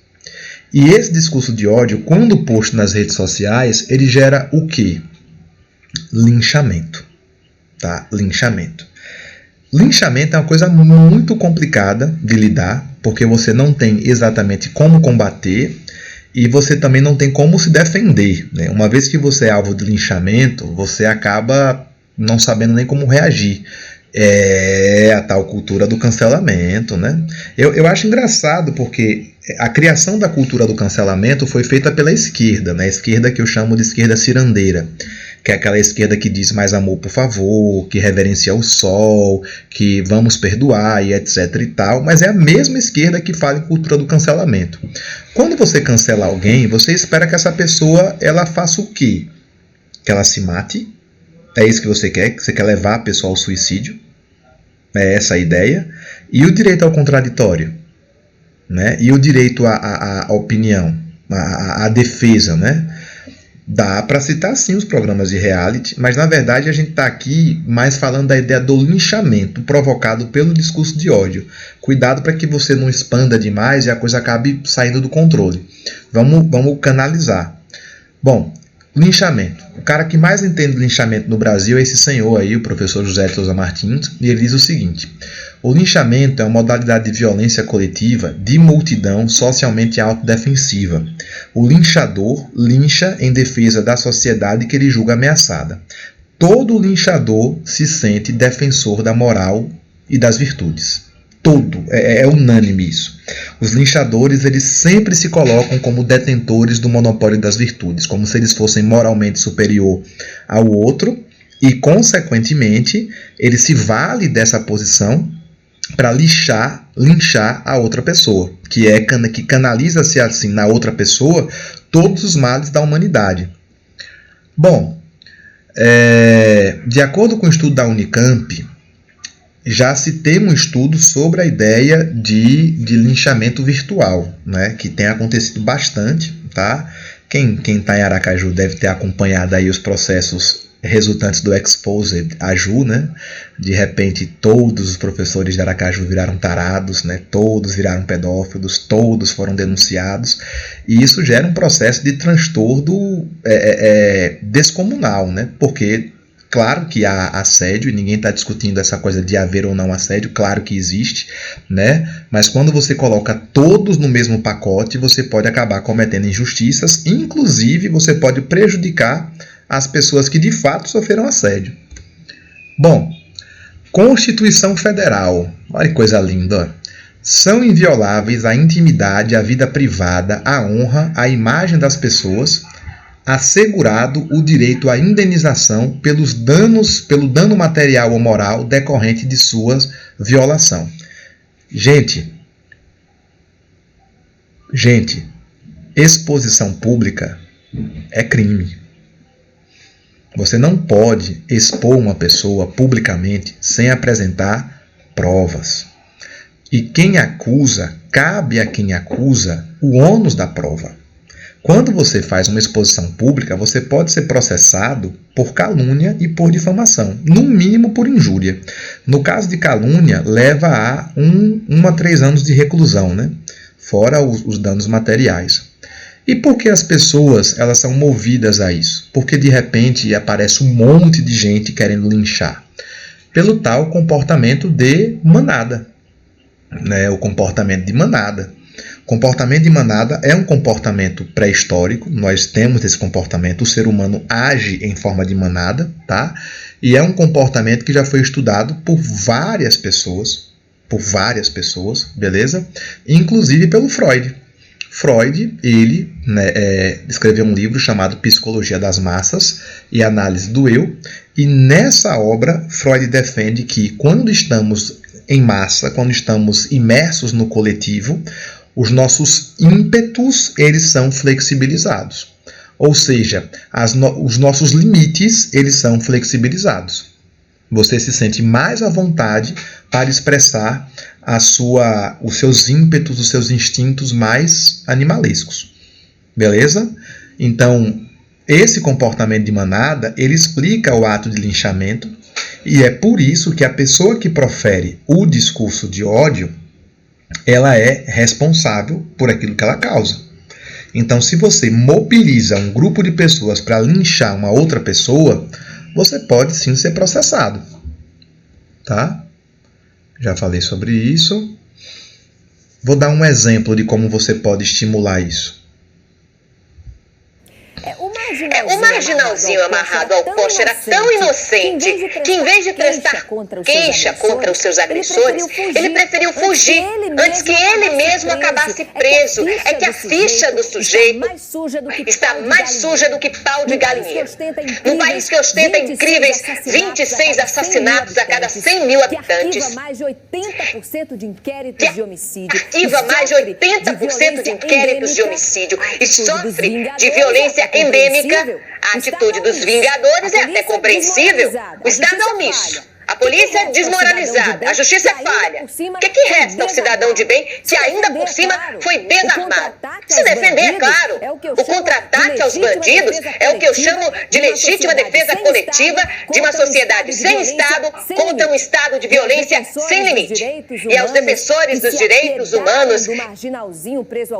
E esse discurso de ódio, quando posto nas redes sociais, ele gera o quê? Linchamento. Tá? Linchamento. Linchamento é uma coisa muito complicada de lidar, porque você não tem exatamente como combater e você também não tem como se defender, né? Uma vez que você é alvo de linchamento, você acaba não sabendo nem como reagir. É a tal cultura do cancelamento, né? Eu acho engraçado porque a criação da cultura do cancelamento foi feita pela esquerda, né? A esquerda que eu chamo de esquerda cirandeira, que é aquela esquerda que diz mais amor por favor, que reverencia o sol, que vamos perdoar e etc e tal, mas é a mesma esquerda que fala em cultura do cancelamento. Quando você cancela alguém, você espera que essa pessoa ela faça o quê? Que ela se mate? É isso que você quer? Que você quer levar a pessoa ao suicídio? É essa a ideia? E o direito ao contraditório? Né? E o direito à opinião? A defesa, né? Dá para citar sim os programas de reality, mas na verdade a gente está aqui mais falando da ideia do linchamento provocado pelo discurso de ódio. Cuidado para que você não expanda demais e a coisa acabe saindo do controle. Vamos canalizar. Bom, linchamento. O cara que mais entende linchamento no Brasil é esse senhor aí, o professor José de Souza Martins, e ele diz o seguinte: o linchamento é uma modalidade de violência coletiva de multidão socialmente autodefensiva. O linchador lincha em defesa da sociedade que ele julga ameaçada. Todo linchador se sente defensor da moral e das virtudes. Todo, é unânime isso. Os linchadores eles sempre se colocam como detentores do monopólio das virtudes, como se eles fossem moralmente superior ao outro e, consequentemente, ele se vale dessa posição para linchar a outra pessoa, que canaliza-se assim na outra pessoa todos os males da humanidade. Bom, de acordo com o estudo da Unicamp, já se tem um estudo sobre a ideia de linchamento virtual, né, que tem acontecido bastante, tá? Quem está em Aracaju deve ter acompanhado aí os processos resultantes do Exposed Aju, né? De repente todos os professores de Aracaju viraram tarados, né? Todos viraram pedófilos, todos foram denunciados, e isso gera um processo de transtorno descomunal, né? Porque claro que há assédio, e ninguém está discutindo essa coisa de haver ou não assédio, claro que existe, né? Mas quando você coloca todos no mesmo pacote, você pode acabar cometendo injustiças, inclusive você pode prejudicar as pessoas que de fato sofreram assédio. Bom, Constituição Federal, olha que coisa linda, ó. São invioláveis a intimidade, a vida privada, a honra, a imagem das pessoas, assegurado o direito à indenização pelo dano material ou moral decorrente de sua violação. Gente, exposição pública é crime. Você não pode expor uma pessoa publicamente sem apresentar provas. E quem acusa, cabe a quem acusa o ônus da prova. Quando você faz uma exposição pública, você pode ser processado por calúnia e por difamação, no mínimo por injúria. No caso de calúnia, leva a 1 a 3 anos de reclusão, né? Fora os danos materiais. E por que as pessoas elas são movidas a isso? Porque de repente aparece um monte de gente querendo linchar. Pelo tal comportamento de manada, né? O comportamento de manada. Comportamento de manada é um comportamento pré-histórico, nós temos esse comportamento, o ser humano age em forma de manada, tá? E é um comportamento que já foi estudado por várias pessoas, beleza? Inclusive pelo Freud. Freud, ele escreveu um livro chamado Psicologia das Massas e Análise do Eu, e nessa obra Freud defende que quando estamos em massa, quando estamos imersos no coletivo, os nossos ímpetos eles são flexibilizados. Ou seja, os nossos limites eles são flexibilizados. Você se sente mais à vontade para expressar os seus ímpetos, os seus instintos mais animalescos. Beleza? Então, esse comportamento de manada, ele explica o ato de linchamento, e é por isso que a pessoa que profere o discurso de ódio, ela é responsável por aquilo que ela causa. Então, se você mobiliza um grupo de pessoas para linchar uma outra pessoa, você pode sim ser processado. Tá? Já falei sobre isso. Vou dar um exemplo de como você pode estimular isso. O marginalzinho amarrado ao poste era tão inocente que, em vez de prestar queixa contra os seus agressores, ele preferiu fugir antes que ele mesmo acabasse preso. É que a ficha do sujeito está mais suja do que pau de galinheiro. Num país que ostenta incríveis 26 assassinatos a cada 100 mil habitantes, ativa mais de 80% de inquéritos de homicídio, de homicídio e sofre de violência endêmica, a atitude dos vingadores é até compreensível. O Estado é omisso, a polícia é desmoralizada, a justiça é falha. O que resta ao cidadão de bem que ainda por cima foi desarmado? Se defender, é claro. O contra-ataque aos bandidos é o que eu chamo de legítima defesa coletiva de uma sociedade sem Estado contra um Estado de violência sem limite. E aos defensores dos direitos humanos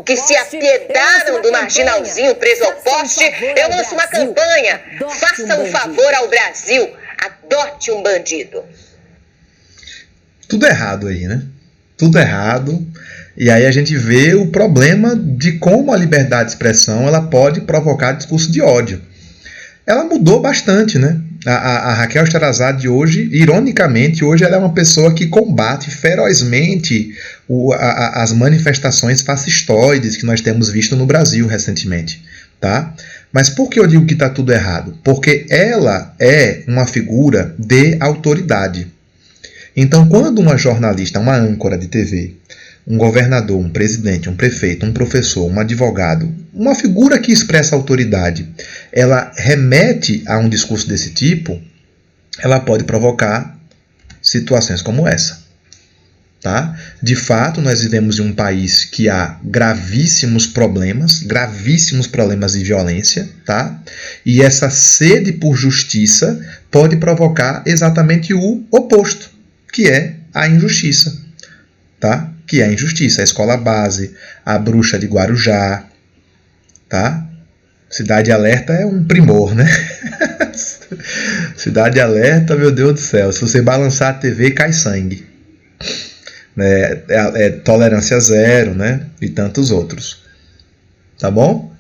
que se apiedaram do marginalzinho preso ao poste, eu lanço uma campanha. Faça um favor ao Brasil. Adote um bandido. Tudo errado aí, né? Tudo errado. E aí a gente vê o problema de como a liberdade de expressão ela pode provocar discurso de ódio. Ela mudou bastante, né? A Raquel Sherazade hoje, ironicamente, hoje ela é uma pessoa que combate ferozmente as manifestações fascistoides que nós temos visto no Brasil recentemente, tá? Mas por que eu digo que está tudo errado? Porque ela é uma figura de autoridade. Então, quando uma jornalista, uma âncora de TV, um governador, um presidente, um prefeito, um professor, um advogado, uma figura que expressa autoridade, ela remete a um discurso desse tipo, ela pode provocar situações como essa. Tá? De fato, nós vivemos em um país que há gravíssimos problemas de violência, tá? E essa sede por justiça pode provocar exatamente o oposto, que é a injustiça, tá? Que é a injustiça, a escola base, a bruxa de Guarujá, tá? Cidade Alerta é um primor, né? Cidade Alerta, meu Deus do céu, se você balançar a TV, cai sangue. Tolerância zero, né? E tantos outros. Tá bom?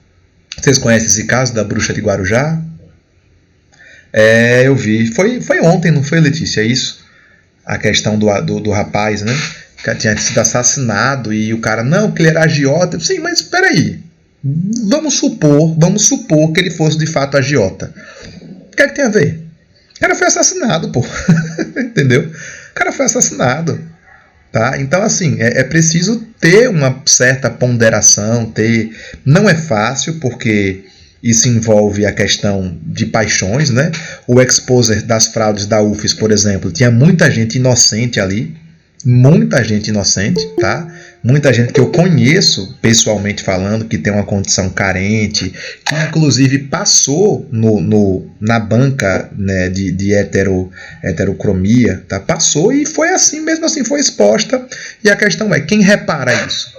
Vocês conhecem esse caso da bruxa de Guarujá? Eu vi. Foi ontem, não foi, Letícia? É isso? A questão do rapaz, né? Que tinha sido assassinado e o cara, não, que ele era agiota. Sim, mas espera aí. Vamos supor que ele fosse de fato agiota. O que é que tem a ver? O cara foi assassinado, pô. Entendeu? O cara foi assassinado. Tá? Então, assim, é preciso ter uma certa ponderação, não é fácil, porque isso envolve a questão de paixões, né? O exposer das fraudes da UFES, por exemplo, tinha muita gente inocente ali, muita gente inocente, tá? Muita gente que eu conheço, pessoalmente falando, que tem uma condição carente, que inclusive passou na banca, né, de heterocromia, tá? Passou e foi assim, mesmo assim foi exposta. E a questão é, quem repara isso?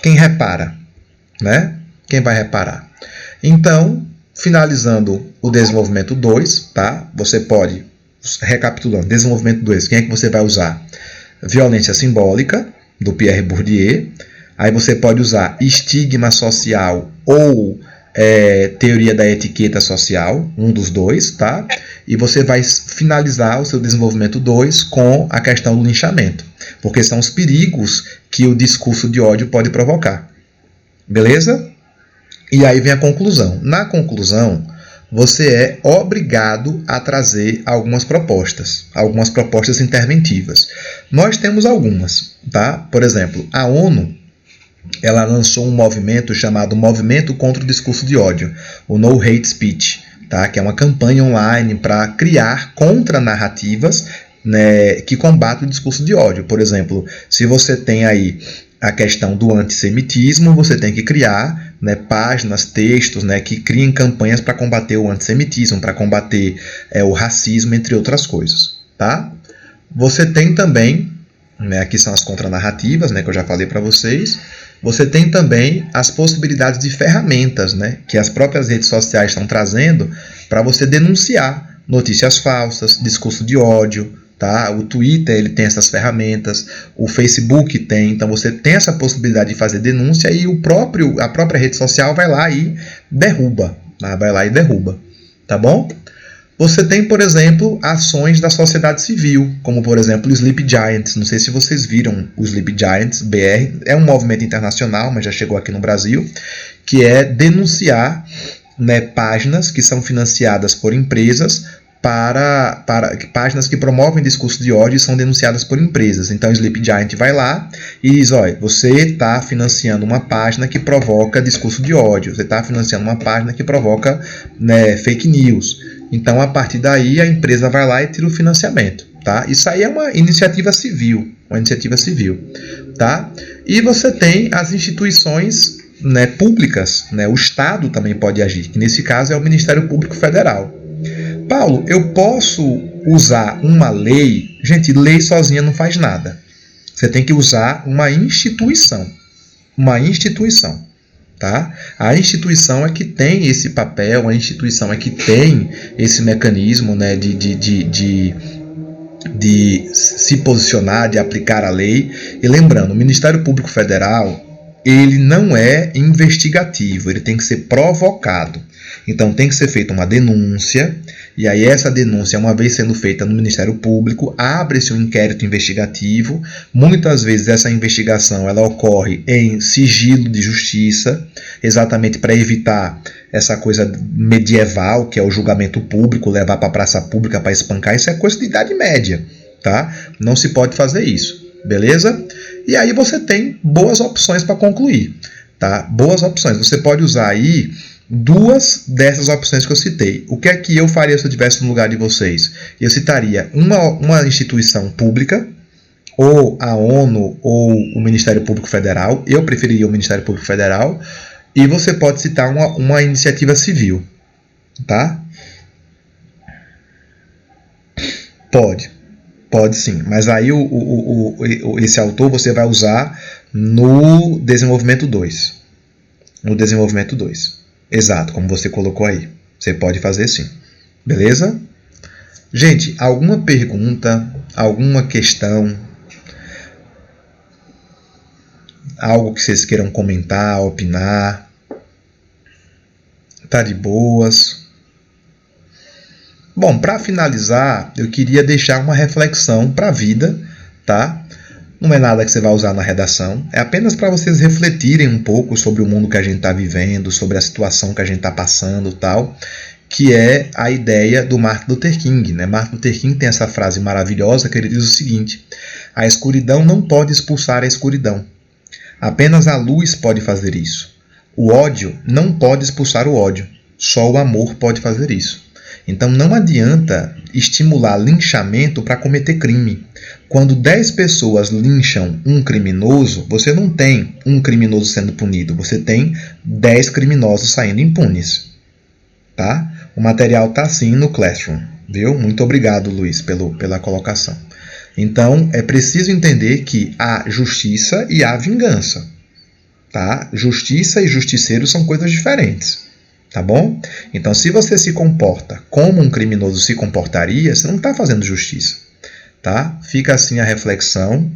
Quem repara? Né? Quem vai reparar? Então, finalizando o desenvolvimento 2, tá? Você pode, recapitulando, desenvolvimento 2, quem é que você vai usar? Violência simbólica, do Pierre Bourdieu. Aí você pode usar estigma social ou teoria da etiqueta social, um dos dois, tá? E você vai finalizar o seu desenvolvimento 2 com a questão do linchamento, porque são os perigos que o discurso de ódio pode provocar. Beleza? E aí vem a conclusão. Na conclusão, você é obrigado a trazer algumas propostas interventivas. Nós temos algumas, tá? Por exemplo, a ONU, ela lançou um movimento chamado Movimento contra o Discurso de Ódio, o No Hate Speech, tá? Que é uma campanha online para criar contranarrativas, né, que combatem o discurso de ódio. Por exemplo, se você tem aí a questão do antissemitismo, você tem que criar, né, páginas, textos, né, que criem campanhas para combater o antissemitismo, para combater o racismo, entre outras coisas. Tá? Você tem também, né, aqui são as contranarrativas, né, que eu já falei para vocês. Você tem também as possibilidades de ferramentas, né, que as próprias redes sociais estão trazendo para você denunciar notícias falsas, discurso de ódio. Tá? O Twitter ele tem essas ferramentas, o Facebook tem, então você tem essa possibilidade de fazer denúncia e a própria rede social vai lá e derruba. Tá? Vai lá e derruba. tá bom? Você tem, por exemplo, ações da sociedade civil, como, por exemplo, o Sleep Giants. Não sei se vocês viram o Sleep Giants BR. É um movimento internacional, mas já chegou aqui no Brasil, que é denunciar, né, páginas que são financiadas por empresas para páginas que promovem discurso de ódio e são denunciadas por empresas. Então o Sleep Giant vai lá e diz, olha, você está financiando uma página que provoca discurso de ódio, você está financiando uma página que provoca, né, fake news. Então a partir daí a empresa vai lá e tira o financiamento. Tá? Isso aí é uma iniciativa civil, tá? E você tem as instituições, né, públicas, né? O Estado também pode agir, que nesse caso é o Ministério Público Federal. Paulo, eu posso usar uma lei? Gente, lei sozinha não faz nada. Você tem que usar uma instituição. Tá? A instituição é que tem esse papel, a instituição é que tem esse mecanismo, né, de se posicionar, de aplicar a lei. E lembrando, o Ministério Público Federal, ele não é investigativo, ele tem que ser provocado. Então tem que ser feita uma denúncia, e aí essa denúncia, uma vez sendo feita no Ministério Público, abre-se um inquérito investigativo. Muitas vezes essa investigação ela ocorre em sigilo de justiça, exatamente para evitar essa coisa medieval, que é o julgamento público, levar para a praça pública para espancar. Isso é coisa de Idade Média, tá? Não se pode fazer isso, beleza? E aí você tem boas opções para concluir, tá? Boas opções. Você pode usar aí duas dessas opções que eu citei. O que é que eu faria se eu estivesse no lugar de vocês? Eu citaria uma instituição pública, ou a ONU, ou o Ministério Público Federal. Eu preferiria o Ministério Público Federal. E você pode citar uma iniciativa civil, tá? Pode sim, mas aí esse autor você vai usar no desenvolvimento 2. No desenvolvimento 2. Exato, como você colocou aí. Você pode fazer sim. Beleza? Gente, alguma pergunta, alguma questão, algo que vocês queiram comentar, opinar? Tá de boas? Bom, para finalizar, eu queria deixar uma reflexão para a vida, tá? Não é nada que você vai usar na redação, é apenas para vocês refletirem um pouco sobre o mundo que a gente está vivendo, sobre a situação que a gente está passando e tal, que é a ideia do Martin Luther King, né? Martin Luther King tem essa frase maravilhosa que ele diz o seguinte: a escuridão não pode expulsar a escuridão, apenas a luz pode fazer isso. O ódio não pode expulsar o ódio, só o amor pode fazer isso. Então não adianta estimular linchamento para cometer crime. Quando 10 pessoas lincham um criminoso, você não tem um criminoso sendo punido, você tem 10 criminosos saindo impunes. Tá? O material está assim no Classroom, viu? Muito obrigado, Luiz, pela colocação. Então é preciso entender que há justiça e há vingança. Tá? Justiça e justiceiro são coisas diferentes. Tá bom? Então, se você se comporta como um criminoso se comportaria, você não está fazendo justiça. Tá? Fica assim a reflexão.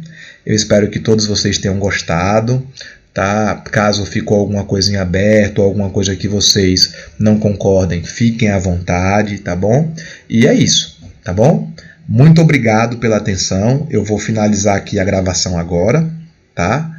Eu espero que todos vocês tenham gostado. Tá? Caso ficou alguma coisa em aberto, alguma coisa que vocês não concordem, fiquem à vontade, tá bom? E é isso, tá bom? Muito obrigado pela atenção. Eu vou finalizar aqui a gravação agora, tá?